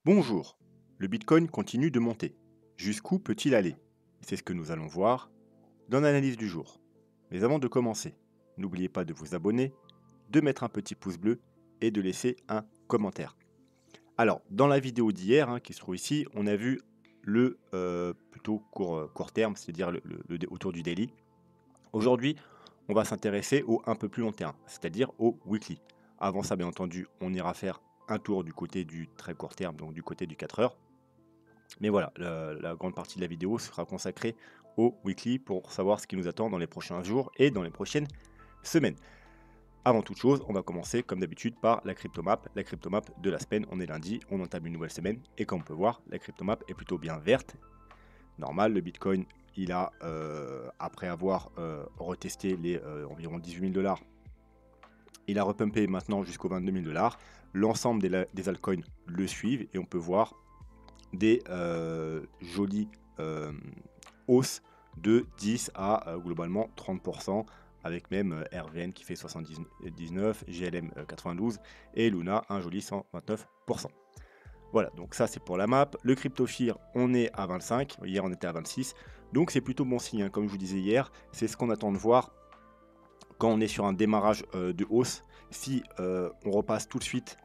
Bonjour, le Bitcoin continue de monter. Jusqu'où peut-il aller? C'est ce que nous allons voir dans l'analyse du jour. Mais avant de commencer, n'oubliez pas de vous abonner, de mettre un petit pouce bleu et de laisser un commentaire. Alors, dans la vidéo d'hier, qui se trouve ici, on a vu le plutôt court terme, c'est-à-dire autour du daily. Aujourd'hui, on va s'intéresser au un peu plus long terme, c'est-à-dire au weekly. Avant ça, bien entendu, on ira faire un tour du côté du très court terme, donc du côté du 4 heures. Mais voilà, la grande partie de la vidéo sera consacrée au weekly pour savoir ce qui nous attend dans les prochains jours et dans les prochaines semaines. Avant toute chose, on va commencer comme d'habitude par la cryptomap. La cryptomap de la semaine, on est lundi, on entame une nouvelle semaine et comme on peut voir, la cryptomap est plutôt bien verte. Normal, le Bitcoin, il a, après avoir retesté les environ 18 000 $, il a repumpé maintenant jusqu'aux 22 000 $. L'ensemble des altcoins le suivent et on peut voir des jolies hausses de 10 à globalement 30%, avec même RVN qui fait 79, GLM 92 et Luna un joli 129%. Voilà, donc ça c'est pour la map. Le CryptoFear, on est à 25, hier on était à 26, donc c'est plutôt bon signe, comme je vous disais hier, c'est ce qu'on attend de voir quand on est sur un démarrage de hausse. Si on repasse tout de suite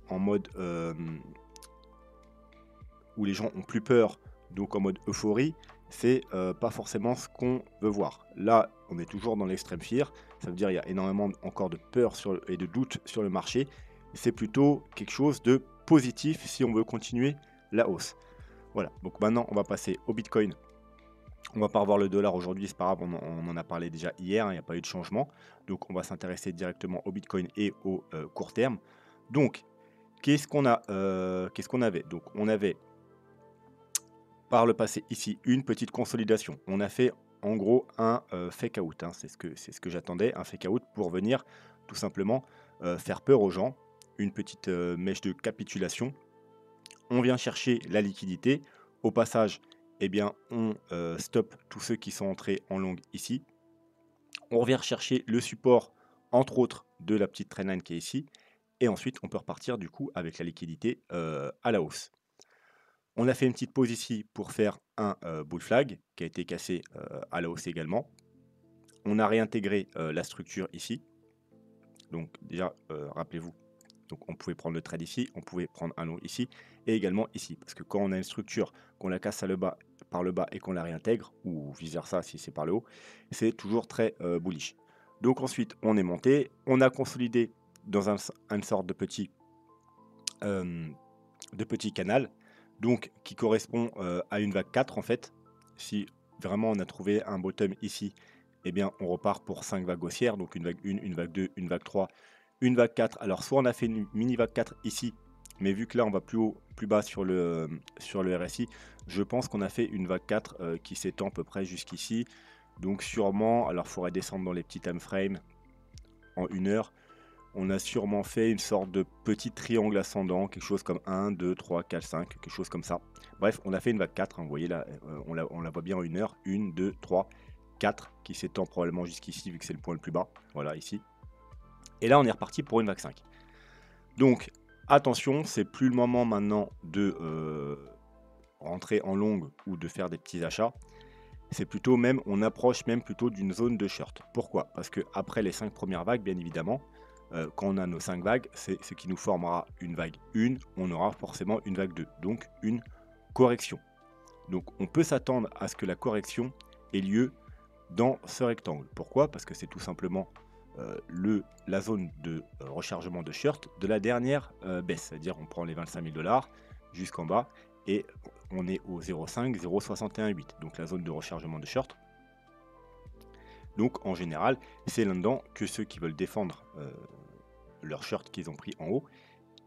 en mode où les gens ont plus peur, donc en mode euphorie, c'est pas forcément ce qu'on veut voir. Là, on est toujours dans l'extrême fear, ça veut dire qu'il y a énormément encore de peur et de doute sur le marché. C'est plutôt quelque chose de positif si on veut continuer la hausse. Voilà, donc maintenant on va passer au Bitcoin. On va pas revoir le dollar aujourd'hui, c'est pas grave, on en a parlé déjà hier, il n'y a pas eu de changement. Donc on va s'intéresser directement au Bitcoin et au court terme. Donc, qu'est-ce qu'on avait? Donc on avait par le passé ici une petite consolidation. On a fait en gros un fake out, c'est ce que j'attendais, un fake out pour venir tout simplement faire peur aux gens, une petite mèche de capitulation. On vient chercher la liquidité. Au passage, eh bien, on stoppe tous ceux qui sont entrés en long ici. On revient chercher le support, entre autres, de la petite trendline qui est ici. Et ensuite, on peut repartir du coup avec la liquidité à la hausse. On a fait une petite pause ici pour faire un bull flag qui a été cassé à la hausse également. On a réintégré la structure ici. Donc déjà, rappelez-vous, donc on pouvait prendre le trade ici, on pouvait prendre un long ici et également ici. Parce que quand on a une structure, qu'on la casse par le bas et qu'on la réintègre, ou vice versa si c'est par le haut, c'est toujours très bullish. Donc ensuite, on est monté, on a consolidé dans une sorte de petit canal, donc qui correspond à une vague 4 en fait. Si vraiment on a trouvé un bottom ici, eh bien on repart pour 5 vagues haussières, donc une vague 1, une vague 2, une vague 3, une vague 4. Alors soit on a fait une mini vague 4 ici, mais vu que là on va plus haut, plus bas sur le RSI, je pense qu'on a fait une vague 4 qui s'étend à peu près jusqu'ici. Donc sûrement, alors il faudrait descendre dans les petits time frames en 1 heure. On a sûrement fait une sorte de petit triangle ascendant, quelque chose comme 1, 2, 3, 4, 5, quelque chose comme ça. Bref, on a fait une vague 4, vous voyez là, on la voit bien en 1 heure. 1, 2, 3, 4, qui s'étend probablement jusqu'ici, vu que c'est le point le plus bas. Voilà, ici. Et là, on est reparti pour une vague 5. Donc, attention, c'est plus le moment maintenant de rentrer en longue ou de faire des petits achats. C'est plutôt même, on approche même plutôt d'une zone de short. Pourquoi? Parce que après les 5 premières vagues, bien évidemment, quand on a nos 5 vagues, c'est ce qui nous formera une vague 1, on aura forcément une vague 2, donc une correction. Donc on peut s'attendre à ce que la correction ait lieu dans ce rectangle. Pourquoi? Parce que c'est tout simplement la zone de rechargement de short de la dernière baisse. C'est-à-dire on prend les 25 000 $ jusqu'en bas et on est au 0,5, 0,618. Donc la zone de rechargement de short. Donc en général, c'est là-dedans que ceux qui veulent défendre leur short qu'ils ont pris en haut,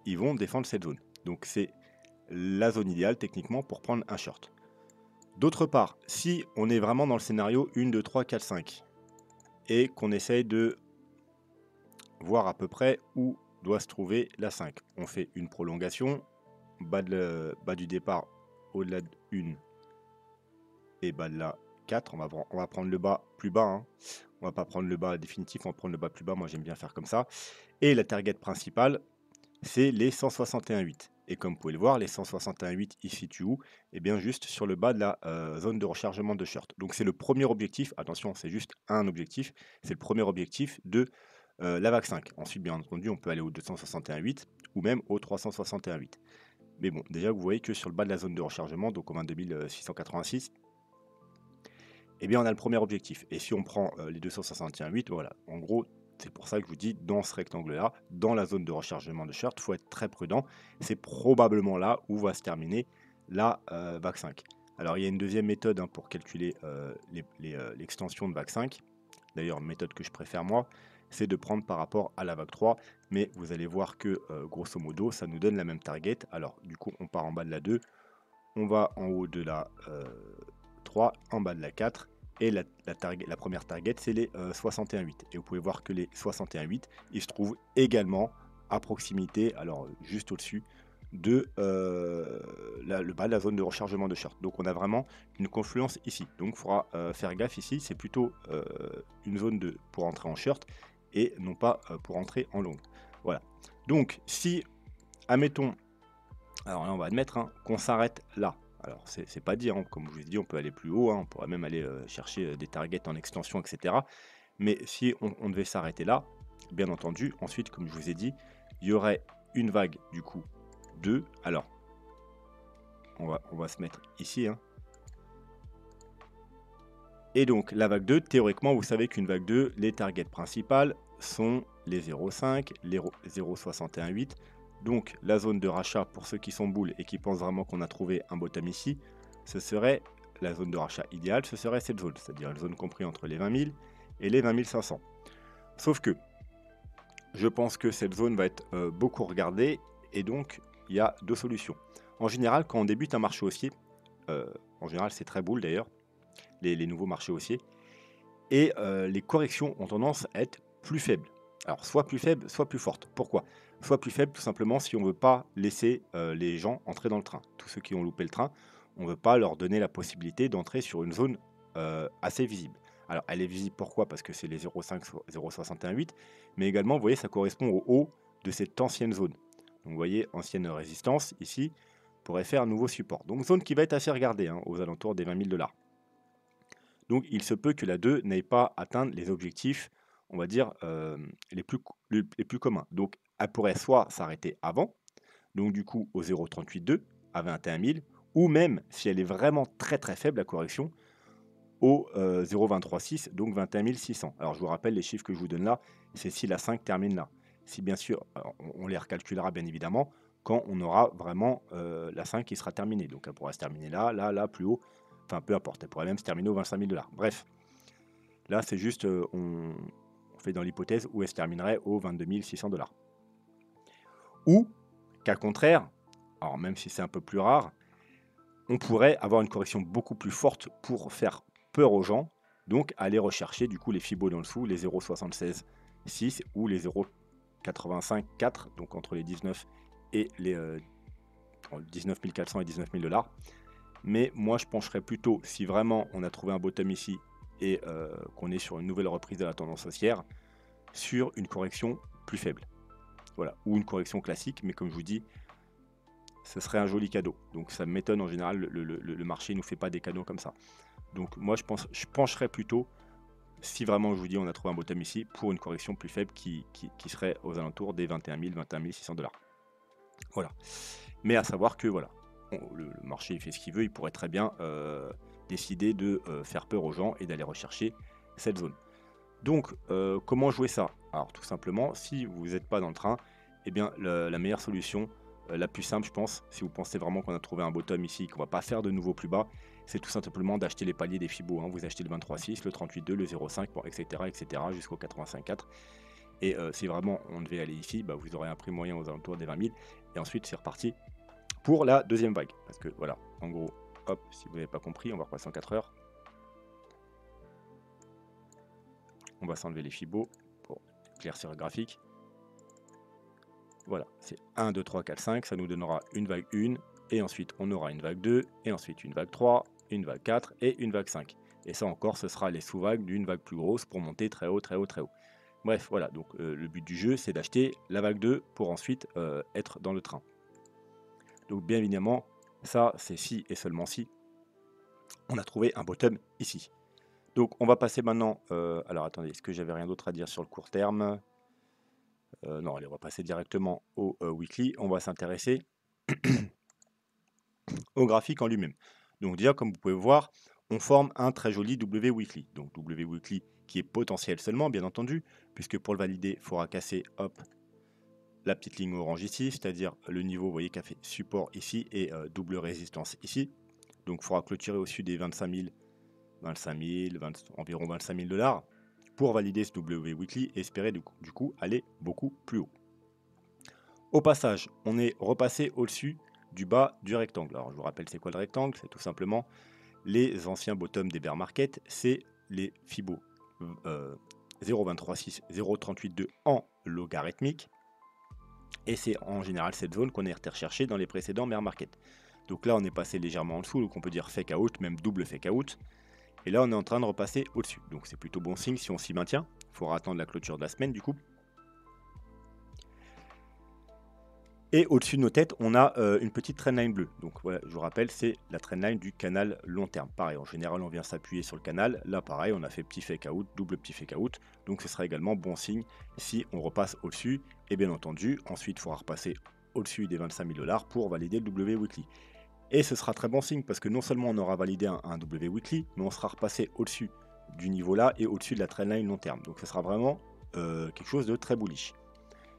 ils vont défendre cette zone. Donc c'est la zone idéale techniquement pour prendre un short. D'autre part, si on est vraiment dans le scénario 1, 2, 3, 4, 5 et qu'on essaye de voir à peu près où doit se trouver la 5, on fait une prolongation, bas du départ au-delà de 1 et bas de la 4, on va prendre le bas plus bas, on va pas prendre le bas définitif, on va prendre le bas plus bas, moi j'aime bien faire comme ça. Et la target principale, c'est les 161,8. Et comme vous pouvez le voir, les 161,8 ils se situent où? Eh bien juste sur le bas de la zone de rechargement de Short. Donc c'est le premier objectif, attention c'est juste un objectif, c'est le premier objectif de la vague 5. Ensuite bien entendu on peut aller au 261,8 ou même au 361,8. Mais bon, déjà vous voyez que sur le bas de la zone de rechargement, donc au 22 686, eh bien on a le premier objectif. Et si on prend les 261,8, voilà, en gros, c'est pour ça que je vous dis, dans ce rectangle-là, dans la zone de rechargement de Short, il faut être très prudent. C'est probablement là où va se terminer la vague 5. Alors il y a une deuxième méthode hein, pour calculer l'extension de vague 5. D'ailleurs, méthode que je préfère moi, c'est de prendre par rapport à la vague 3. Mais vous allez voir que grosso modo, ça nous donne la même target. Alors du coup, on part en bas de la 2, on va en haut de la 3, en bas de la 4. Et la première target, c'est les 61,8. Et vous pouvez voir que les 61,8, ils se trouvent également à proximité, alors juste au-dessus de le bas de la zone de rechargement de Short. Donc on a vraiment une confluence ici. Donc il faudra faire gaffe ici, c'est plutôt une zone pour entrer en Short et non pas pour entrer en long. Voilà. Donc si, admettons, alors là on va admettre hein, qu'on s'arrête là. Alors c'est pas dire, hein, comme je vous ai dit, on peut aller plus haut, hein, on pourrait même aller chercher des targets en extension, etc. Mais si on devait s'arrêter là, bien entendu, ensuite, comme je vous ai dit, il y aurait une vague du coup 2. Alors, on va se mettre ici. Hein. Et donc, la vague 2, théoriquement, vous savez qu'une vague 2, les targets principales sont les 0,5, les 0,618. Donc, la zone de rachat, pour ceux qui sont boules et qui pensent vraiment qu'on a trouvé un bottom ici, ce serait la zone de rachat idéale, ce serait cette zone, c'est-à-dire une zone comprise entre les 20 000 et les 20 500. Sauf que, je pense que cette zone va être beaucoup regardée et donc, il y a deux solutions. En général, quand on débute un marché haussier, en général, c'est très boule d'ailleurs, les nouveaux marchés haussiers, et les corrections ont tendance à être plus faibles. Alors, soit plus faibles, soit plus fortes. Pourquoi? Soit plus faibles, tout simplement, si on ne veut pas laisser les gens entrer dans le train. Tous ceux qui ont loupé le train, on ne veut pas leur donner la possibilité d'entrer sur une zone assez visible. Alors, elle est visible, pourquoi? Parce que c'est les 0,5, 0,618, mais également, vous voyez, ça correspond au haut de cette ancienne zone. Donc, vous voyez, ancienne résistance, ici, pourrait faire un nouveau support. Donc, zone qui va être assez regardée, hein, aux alentours des 20 000 $. Donc, il se peut que la 2 n'aille pas atteindre les objectifs, on va dire, les plus communs. Donc, elle pourrait soit s'arrêter avant, donc du coup au 0,382 à 21 000, ou même, si elle est vraiment très très faible, la correction, au 0,236, donc 21 600. Alors, je vous rappelle, les chiffres que je vous donne là, c'est si la 5 termine là. Si bien sûr, on les recalculera bien évidemment quand on aura vraiment la 5 qui sera terminée. Donc, elle pourra se terminer là, là, là, plus haut. Enfin, peu importe, elle pourrait même se terminer aux 25 000 $. Bref, là, c'est juste, on fait dans l'hypothèse où elle se terminerait aux 22 600 $. Ou, qu'à contraire, alors même si c'est un peu plus rare, on pourrait avoir une correction beaucoup plus forte pour faire peur aux gens, donc aller rechercher du coup les Fibos dans le dessous, les 0,76,6 ou les 0,85,4, donc entre les 19 et les 19 400 et 19 000 $. Mais moi je pencherais plutôt, si vraiment on a trouvé un bottom ici et qu'on est sur une nouvelle reprise de la tendance haussière, sur une correction plus faible. Voilà, ou une correction classique, mais comme je vous dis, ce serait un joli cadeau. Donc ça m'étonne en général, le marché ne nous fait pas des cadeaux comme ça. Donc moi je pencherais plutôt, si vraiment je vous dis on a trouvé un bottom ici, pour une correction plus faible qui serait aux alentours des 21 000, 21 600 $. Voilà. Mais à savoir que voilà, le marché il fait ce qu'il veut, il pourrait très bien décider de faire peur aux gens et d'aller rechercher cette zone. Donc comment jouer ça? Alors tout simplement, si vous n'êtes pas dans le train, eh bien la meilleure solution, la plus simple je pense, si vous pensez vraiment qu'on a trouvé un bottom ici, qu'on va pas faire de nouveau plus bas, c'est tout simplement d'acheter les paliers des Fibos. Hein. Vous achetez le 23,6, le 38,2, le 0,5, bon, etc. jusqu'au 85,4. Et si vraiment on devait aller ici, bah, vous aurez un prix moyen aux alentours des 20 000. Et ensuite c'est reparti pour la deuxième vague. Parce que voilà, en gros, hop, si vous n'avez pas compris, on va repasser en 4 heures. On va s'enlever les Fibos pour éclaircir le graphique. Voilà, c'est 1, 2, 3, 4, 5, ça nous donnera une vague 1, et ensuite on aura une vague 2, et ensuite une vague 3, une vague 4, et une vague 5. Et ça encore, ce sera les sous-vagues d'une vague plus grosse pour monter très haut, très haut, très haut. Bref, voilà, donc le but du jeu, c'est d'acheter la vague 2 pour ensuite être dans le train. Donc bien évidemment, ça c'est si et seulement si on a trouvé un bottom ici. Donc on va passer maintenant, alors attendez, est-ce que j'avais rien d'autre à dire sur le court terme? Non, allez, on va passer directement au weekly. On va s'intéresser au graphique en lui-même. Donc déjà, comme vous pouvez voir, on forme un très joli W weekly. Donc W weekly qui est potentiel seulement, bien entendu, puisque pour le valider, il faudra casser, hop, la petite ligne orange ici, c'est-à-dire le niveau, vous voyez, qui a fait support ici et double résistance ici. Donc il faudra clôturer au-dessus des 25 000, environ 25 000 $ pour valider ce W weekly et espérer du coup aller beaucoup plus haut. Au passage, on est repassé au-dessus du bas du rectangle. Alors je vous rappelle c'est quoi le rectangle? C'est tout simplement les anciens bottoms des bear market, c'est les Fibo 0.236, 0.382 en logarithmique. Et c'est en général cette zone qu'on est recherché dans les précédents bear market. Donc là on est passé légèrement en dessous, donc on peut dire fake out, même double fake out. Et là on est en train de repasser au-dessus. Donc c'est plutôt bon signe si on s'y maintient. Il faudra attendre la clôture de la semaine du coup. Et au-dessus de nos têtes, on a une petite trendline bleue. Donc voilà, je vous rappelle, c'est la trendline du canal long terme. Pareil, en général, on vient s'appuyer sur le canal. Là, pareil, on a fait petit fake out, double petit fake out. Donc ce sera également bon signe si on repasse au-dessus. Et bien entendu, ensuite, il faudra repasser au-dessus des 25 000 $ pour valider le W weekly. Et ce sera très bon signe parce que non seulement on aura validé un W weekly, mais on sera repassé au-dessus du niveau là et au-dessus de la trendline long terme. Donc ce sera vraiment quelque chose de très bullish.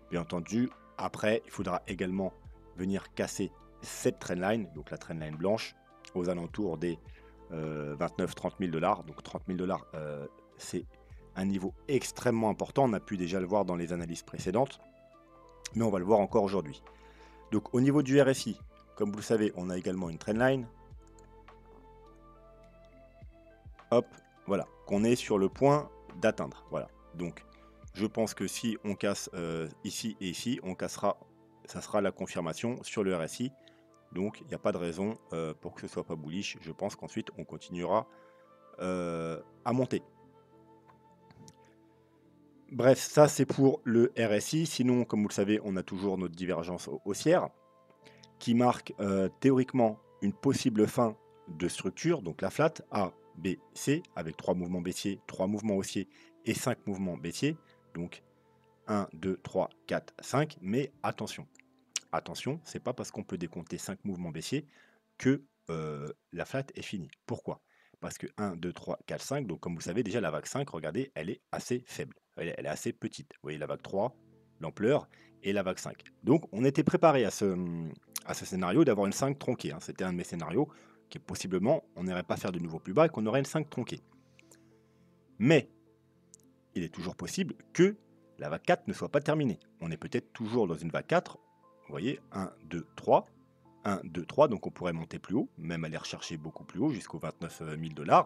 Bien entendu, après, il faudra également venir casser cette trendline, donc la trendline blanche, aux alentours des 29-30 000 $. Donc 30 000 $, c'est un niveau extrêmement important. On a pu déjà le voir dans les analyses précédentes, mais on va le voir encore aujourd'hui. Donc au niveau du RSI, comme vous le savez, on a également une trendline. Hop, voilà, qu'on est sur le point d'atteindre. Voilà, donc je pense que si on casse ici et ici, on cassera, ça sera la confirmation sur le RSI. Donc il n'y a pas de raison pour que ce soit pas bullish. Je pense qu'ensuite on continuera à monter. Bref, ça c'est pour le RSI. Sinon, comme vous le savez, on a toujours notre divergence haussière qui marque théoriquement une possible fin de structure, donc la flat A, B, C, avec 3 mouvements baissiers, 3 mouvements haussiers et 5 mouvements baissiers. Donc 1, 2, 3, 4, 5. Mais attention, attention, c'est pas parce qu'on peut décompter 5 mouvements baissiers que la flat est finie. Pourquoi? Parce que 1, 2, 3, 4, 5, donc comme vous savez déjà la vague 5, regardez, elle est assez faible, elle est assez petite. Vous voyez la vague 3, l'ampleur, et la vague 5. Donc on était préparé à ce scénario d'avoir une 5 tronquée. Hein. C'était un de mes scénarios qui possiblement on n'irait pas faire de nouveau plus bas et qu'on aurait une 5 tronquée. Mais il est toujours possible que la vague 4 ne soit pas terminée. On est peut-être toujours dans une vague 4. Vous voyez, 1, 2, 3. 1, 2, 3, donc on pourrait monter plus haut, même aller rechercher beaucoup plus haut, jusqu'aux 29 000 $.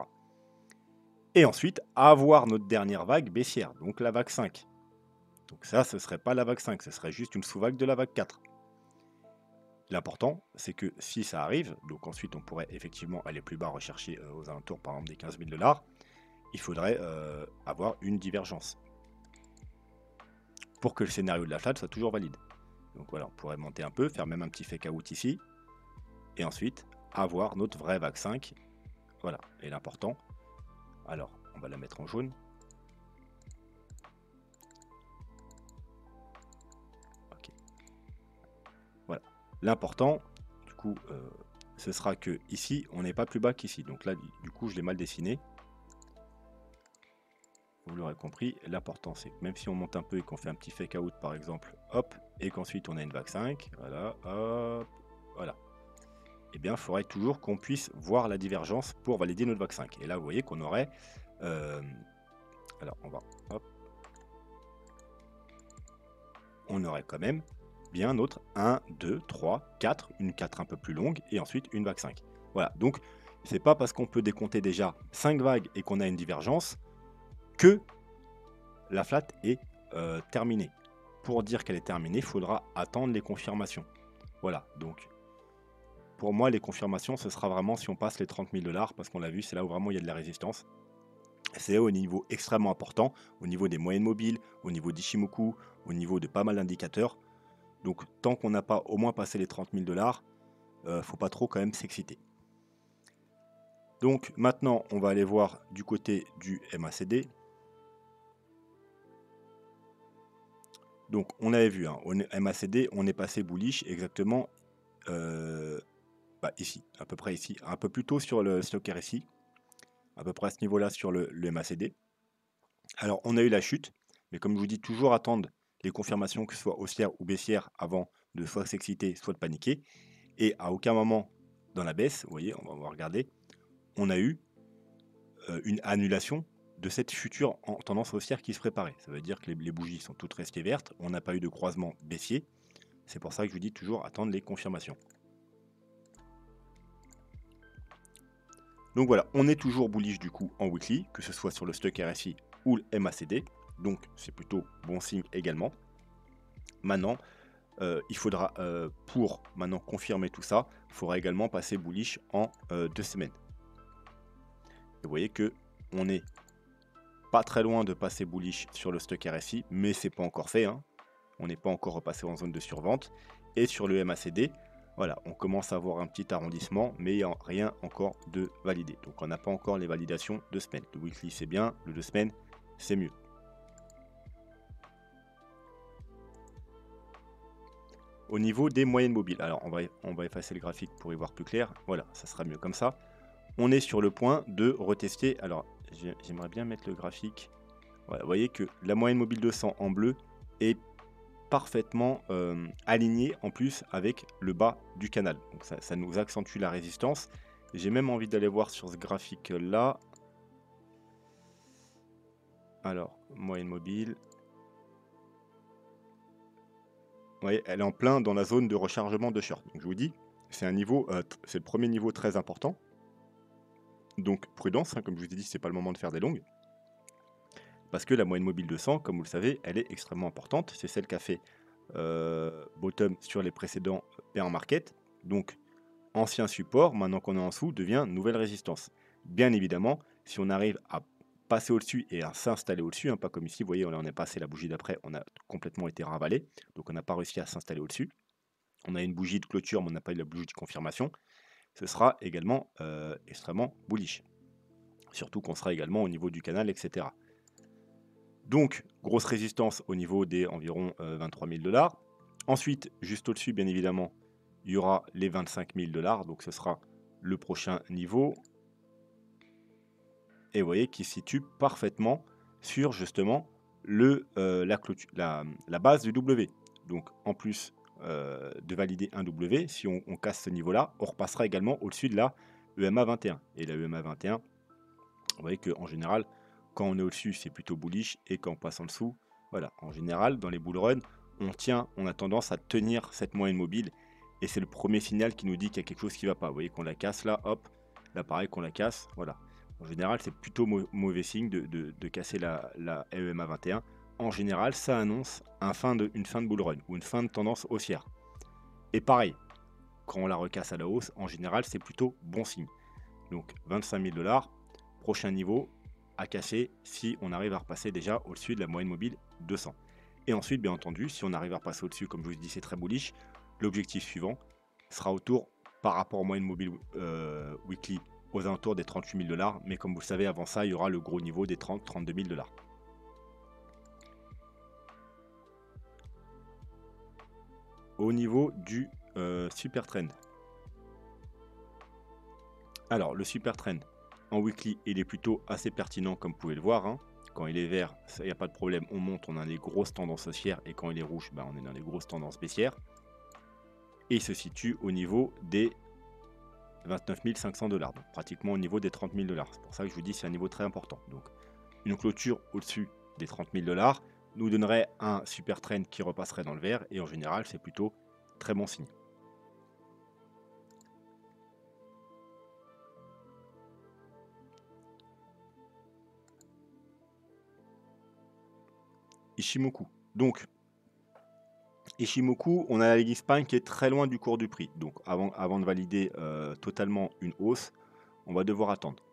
Et ensuite, avoir notre dernière vague baissière, donc la vague 5. Donc ça, ce ne serait pas la vague 5, ce serait juste une sous-vague de la vague 4. L'important, c'est que si ça arrive, donc ensuite on pourrait effectivement aller plus bas, rechercher aux alentours par exemple des 15 000 $, il faudrait avoir une divergence pour que le scénario de la flat soit toujours valide. Donc voilà, on pourrait monter un peu, faire même un petit fake out ici, et ensuite avoir notre vraie vague 5. Voilà, et l'important, alors on va la mettre en jaune. Ok. Voilà, l'important, du coup, ce sera que ici, on n'est pas plus bas qu'ici. Donc là, du coup, je l'ai mal dessiné. Vous l'aurez compris, l'important c'est que même si on monte un peu et qu'on fait un petit fake out par exemple, hop, et qu'ensuite on a une vague 5, voilà, hop, voilà. Eh bien, il faudrait toujours qu'on puisse voir la divergence pour valider notre vague 5. Et là, vous voyez qu'on aurait... alors, on va... Hop. On aurait quand même bien notre 1, 2, 3, 4, une 4 un peu plus longue, et ensuite une vague 5. Voilà, donc c'est pas parce qu'on peut décompter déjà 5 vagues et qu'on a une divergence que la flat est terminée. Pour dire qu'elle est terminée, il faudra attendre les confirmations. Voilà, donc pour moi, les confirmations, ce sera vraiment si on passe les 30 000 $, parce qu'on l'a vu, c'est là où vraiment il y a de la résistance. C'est au niveau extrêmement important, au niveau des moyennes mobiles, au niveau d'Ishimoku, au niveau de pas mal d'indicateurs. Donc tant qu'on n'a pas au moins passé les 30 000 $, faut pas trop quand même s'exciter. Donc maintenant, on va aller voir du côté du MACD. Donc on avait vu, hein, MACD, on est passé bullish exactement ici, à peu près ici, un peu plus tôt sur le stock RSI, à peu près à ce niveau-là sur le MACD. Alors on a eu la chute, mais comme je vous dis, toujours attendre les confirmations, que ce soit haussière ou baissière, avant de soit s'exciter, soit de paniquer. Et à aucun moment dans la baisse, vous voyez, on va regarder, on a eu une annulation de cette future tendance haussière qui se préparait. Ça veut dire que les bougies sont toutes restées vertes, on n'a pas eu de croisement baissier. C'est pour ça que je vous dis toujours attendre les confirmations. Donc voilà, on est toujours bullish du coup en weekly, que ce soit sur le stock RSI ou le MACD. Donc c'est plutôt bon signe également. Maintenant, il faudra, pour maintenant confirmer tout ça, il faudra également passer bullish en 2 semaines. Et vous voyez que on est pas très loin de passer bullish sur le stock RSI, mais c'est pas encore fait, hein. On n'est pas encore repassé en zone de survente. Et sur le MACD, voilà, on commence à avoir un petit arrondissement, mais il n'y a rien encore de validé. Donc on n'a pas encore les validations de semaine. Le weekly c'est bien, le 2 semaines c'est mieux. Au niveau des moyennes mobiles, alors on va effacer le graphique pour y voir plus clair. Voilà, ça sera mieux comme ça. On est sur le point de retester. Alors j'aimerais bien mettre le graphique. Voilà, vous voyez que la moyenne mobile 200 en bleu est parfaitement aligné en plus avec le bas du canal. Donc ça nous accentue la résistance. J'ai même envie d'aller voir sur ce graphique là. Alors, moyenne mobile. Vous voyez, elle est en plein dans la zone de rechargement de short. Donc je vous dis, c'est un niveau, c'est le premier niveau très important. Donc prudence, hein, comme je vous ai dit, c'est pas le moment de faire des longues. Parce que la moyenne mobile 200, comme vous le savez, elle est extrêmement importante. C'est celle qui a fait bottom sur les précédents bear market. Donc ancien support, maintenant qu'on est en dessous, devient nouvelle résistance. Bien évidemment, si on arrive à passer au-dessus et à s'installer au-dessus, hein, pas comme ici, vous voyez, on est passé la bougie d'après, on a complètement été ravalé, donc on n'a pas réussi à s'installer au-dessus. On a une bougie de clôture, mais on n'a pas eu la bougie de confirmation. Ce sera également extrêmement bullish. Surtout qu'on sera également au niveau du canal, etc. Donc, grosse résistance au niveau des environ 23 000 $. Ensuite, juste au-dessus, bien évidemment, il y aura les 25 000 $. Donc, ce sera le prochain niveau. Et vous voyez qu'il se situe parfaitement sur justement la base du W. Donc, en plus de valider un W, si on casse ce niveau-là, on repassera également au-dessus de la EMA 21. Et la EMA 21, vous voyez qu'en général, quand on est au-dessus, c'est plutôt bullish, et quand on passe en dessous, voilà, en général, dans les bull runs, on a tendance à tenir cette moyenne mobile, et c'est le premier signal qui nous dit qu'il y a quelque chose qui ne va pas. Vous voyez qu'on la casse là, hop, là pareil qu'on la casse, voilà. En général, c'est plutôt mauvais signe de casser la EMA 21. En général, ça annonce une fin de bull run, ou une fin de tendance haussière. Et pareil, quand on la recasse à la hausse, en général, c'est plutôt bon signe. Donc 25 000 $, prochain niveau à casser si on arrive à repasser déjà au-dessus de la moyenne mobile 200. Et ensuite, bien entendu, si on arrive à repasser au-dessus, comme je vous dis, c'est très bullish, l'objectif suivant sera autour, par rapport aux moyennes mobiles weekly, aux alentours des 38 000 $. Mais comme vous le savez, avant ça, il y aura le gros niveau des 30-32 000 $. Au niveau du super trend. Alors, le super trend, en weekly, il est plutôt assez pertinent, comme vous pouvez le voir, hein. Quand il est vert, il n'y a pas de problème, on monte, on a des grosses tendances haussières, et quand il est rouge, on est dans des grosses tendances baissières. Et il se situe au niveau des 29 500 $, donc pratiquement au niveau des 30 000 $. C'est pour ça que je vous dis c'est un niveau très important. Donc une clôture au-dessus des 30 000 $ nous donnerait un super trend qui repasserait dans le vert, et en général c'est plutôt très bon signe. Ishimoku. Donc Ishimoku, on a la Legging Spine qui est très loin du cours du prix. Donc avant de valider totalement une hausse, on va devoir attendre.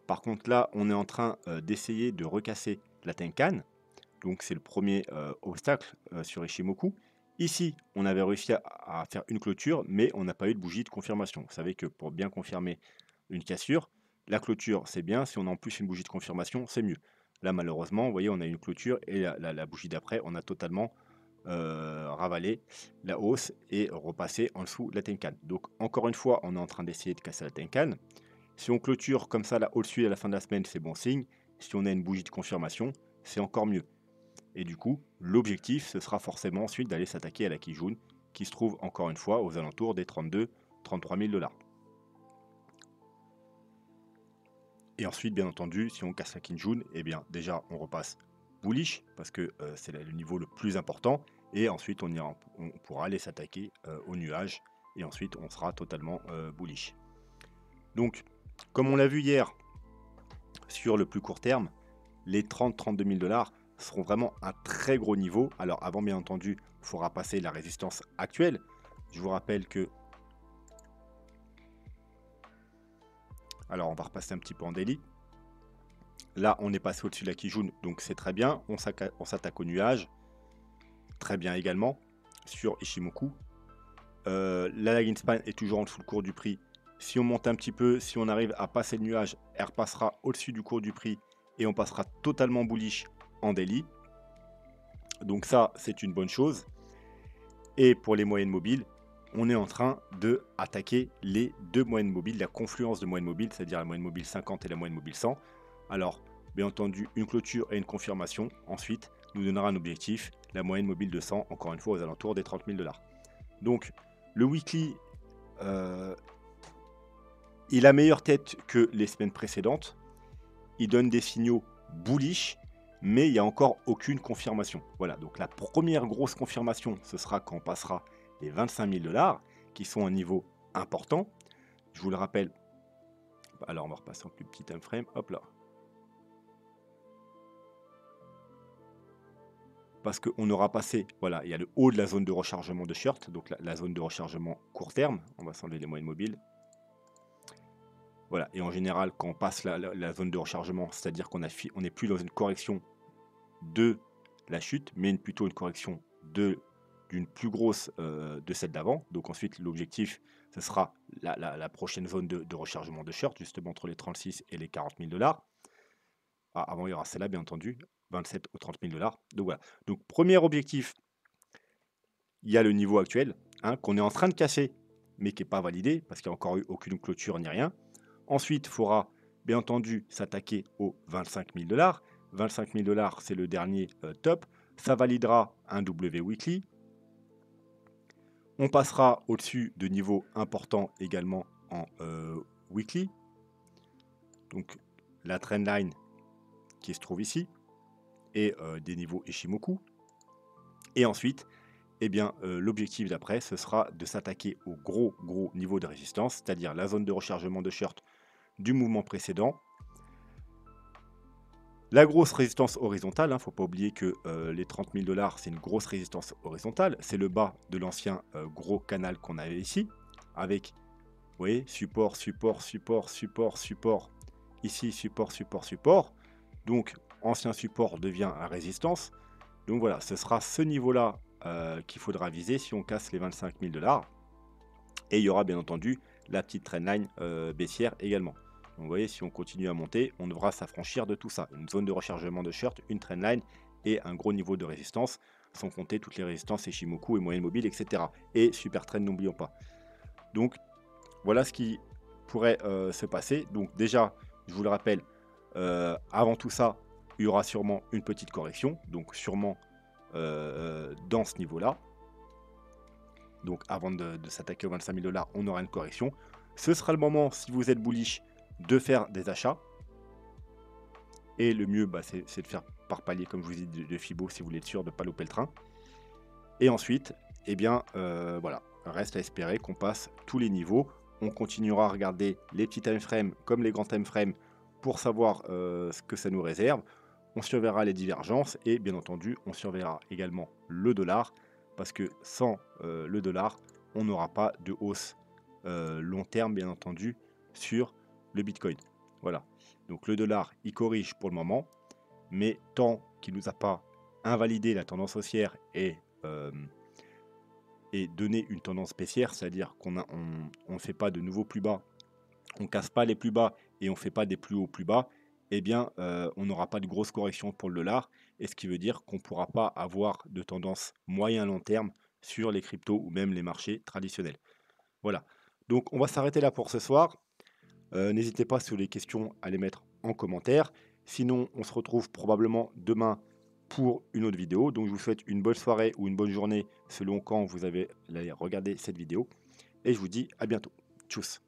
Par contre là, on est en train d'essayer de recasser la Tenkan. Donc c'est le premier obstacle sur Ishimoku. Ici, on avait réussi à faire une clôture, mais on n'a pas eu de bougie de confirmation. Vous savez que pour bien confirmer une cassure, la clôture, c'est bien. Si on a en plus une bougie de confirmation, c'est mieux. Là, malheureusement, vous voyez, on a une clôture et la bougie d'après, on a totalement ravalé la hausse et repassé en dessous de la Tenkan. Donc, encore une fois, on est en train d'essayer de casser la Tenkan. Si on clôture comme ça là au-dessus à la fin de la semaine, c'est bon signe. Si on a une bougie de confirmation, c'est encore mieux. Et du coup, l'objectif, ce sera forcément ensuite d'aller s'attaquer à la Kijun, qui se trouve encore une fois aux alentours des 32-33 000 $. Et ensuite, bien entendu, si on casse la Kijun, eh bien déjà on repasse bullish, parce que c'est le niveau le plus important. Et ensuite, on pourra aller s'attaquer au nuage. Et ensuite, on sera totalement bullish. Donc, comme on l'a vu hier, sur le plus court terme, les 30-32 000 $ seront vraiment un très gros niveau. Alors avant, bien entendu, il faudra passer la résistance actuelle. Je vous rappelle que... Alors on va repasser un petit peu en daily. Là, on est passé au-dessus de la Kijun, donc c'est très bien. On s'attaque au nuage. Très bien également sur Ishimoku. La lagging span est toujours en dessous du cours du prix. Si on monte un petit peu, si on arrive à passer le nuage, elle repassera au-dessus du cours du prix et on passera totalement bullish en daily. Donc ça, c'est une bonne chose. Et pour les moyennes mobiles, on est en train de attaquer les deux moyennes mobiles, la confluence de moyennes mobiles, c'est-à-dire la moyenne mobile 50 et la moyenne mobile 100. Alors, bien entendu, une clôture et une confirmation, ensuite, nous donnera un objectif, la moyenne mobile de 100, encore une fois, aux alentours des 30 000 $. Donc, le weekly, il a meilleure tête que les semaines précédentes. Il donne des signaux bullish, mais il n'y a encore aucune confirmation. Voilà, donc la première grosse confirmation, ce sera quand on passera les 25 000 $, qui sont un niveau important. Je vous le rappelle. Alors, on va repasser en plus petit time frame. Hop là. Parce qu'on aura passé, voilà, il y a le haut de la zone de rechargement de shirt, donc la zone de rechargement court terme. On va s'enlever les moyennes mobiles. Voilà, et en général, quand on passe la zone de rechargement, c'est-à-dire qu'on n'est plus dans une correction de la chute, mais plutôt une correction d'une plus grosse de celle d'avant. Donc ensuite, l'objectif, ce sera la prochaine zone de rechargement de short, justement entre les 36 et les 40 000 $. Ah, avant, il y aura celle-là, bien entendu, 27 ou 30 000 $. Donc voilà. Donc premier objectif, il y a le niveau actuel, hein, qu'on est en train de casser, mais qui n'est pas validé, parce qu'il n'y a encore eu aucune clôture ni rien. Ensuite, il faudra, bien entendu, s'attaquer aux 25 000 $. 25 000 $, c'est le dernier top. Ça validera un W weekly. On passera au-dessus de niveaux importants également en weekly. Donc la trendline qui se trouve ici et des niveaux Ishimoku. Et ensuite, eh bien, l'objectif d'après, ce sera de s'attaquer au gros niveau de résistance, c'est-à-dire la zone de rechargement de shirt du mouvement précédent. La grosse résistance horizontale, il ne faut pas oublier que les 30 000 $, c'est une grosse résistance horizontale. C'est le bas de l'ancien gros canal qu'on avait ici, avec, vous voyez, support, support, support, support, support. Ici, support, support, support. Donc, ancien support devient résistance. Donc voilà, ce sera ce niveau-là qu'il faudra viser si on casse les 25 000 $. Et il y aura bien entendu la petite trendline baissière également. Donc vous voyez, si on continue à monter, on devra s'affranchir de tout ça. Une zone de rechargement de shirt, une trendline et un gros niveau de résistance, sans compter toutes les résistances Ishimoku et moyenne mobile, etc. Et super trend, n'oublions pas. Donc voilà ce qui pourrait se passer. Donc déjà, je vous le rappelle, avant tout ça, il y aura sûrement une petite correction. Donc sûrement dans ce niveau-là. Donc avant de s'attaquer aux 25 000 $, on aura une correction. Ce sera le moment, si vous êtes bullish, de faire des achats. Et le mieux, c'est de faire par palier, comme je vous ai dit, de Fibo, si vous voulez être sûr de ne pas louper le train. Et ensuite, eh bien, voilà, reste à espérer qu'on passe tous les niveaux. On continuera à regarder les petits time frames comme les grands time frames pour savoir ce que ça nous réserve. On surveillera les divergences et bien entendu, on surveillera également le dollar parce que sans le dollar, on n'aura pas de hausse long terme, bien entendu, sur le Bitcoin. Voilà. Donc le dollar, il corrige pour le moment, mais tant qu'il ne nous a pas invalidé la tendance haussière et et donner une tendance baissière, c'est-à-dire on fait pas de nouveaux plus bas, on casse pas les plus bas et on fait pas des plus hauts plus bas, eh bien, on n'aura pas de grosse correction pour le dollar et ce qui veut dire qu'on ne pourra pas avoir de tendance moyen long terme sur les cryptos ou même les marchés traditionnels. Voilà. Donc on va s'arrêter là pour ce soir. N'hésitez pas sur les questions à les mettre en commentaire. Sinon, on se retrouve probablement demain pour une autre vidéo. Donc je vous souhaite une bonne soirée ou une bonne journée selon quand vous avez regardé cette vidéo. Et je vous dis à bientôt. Tchuss.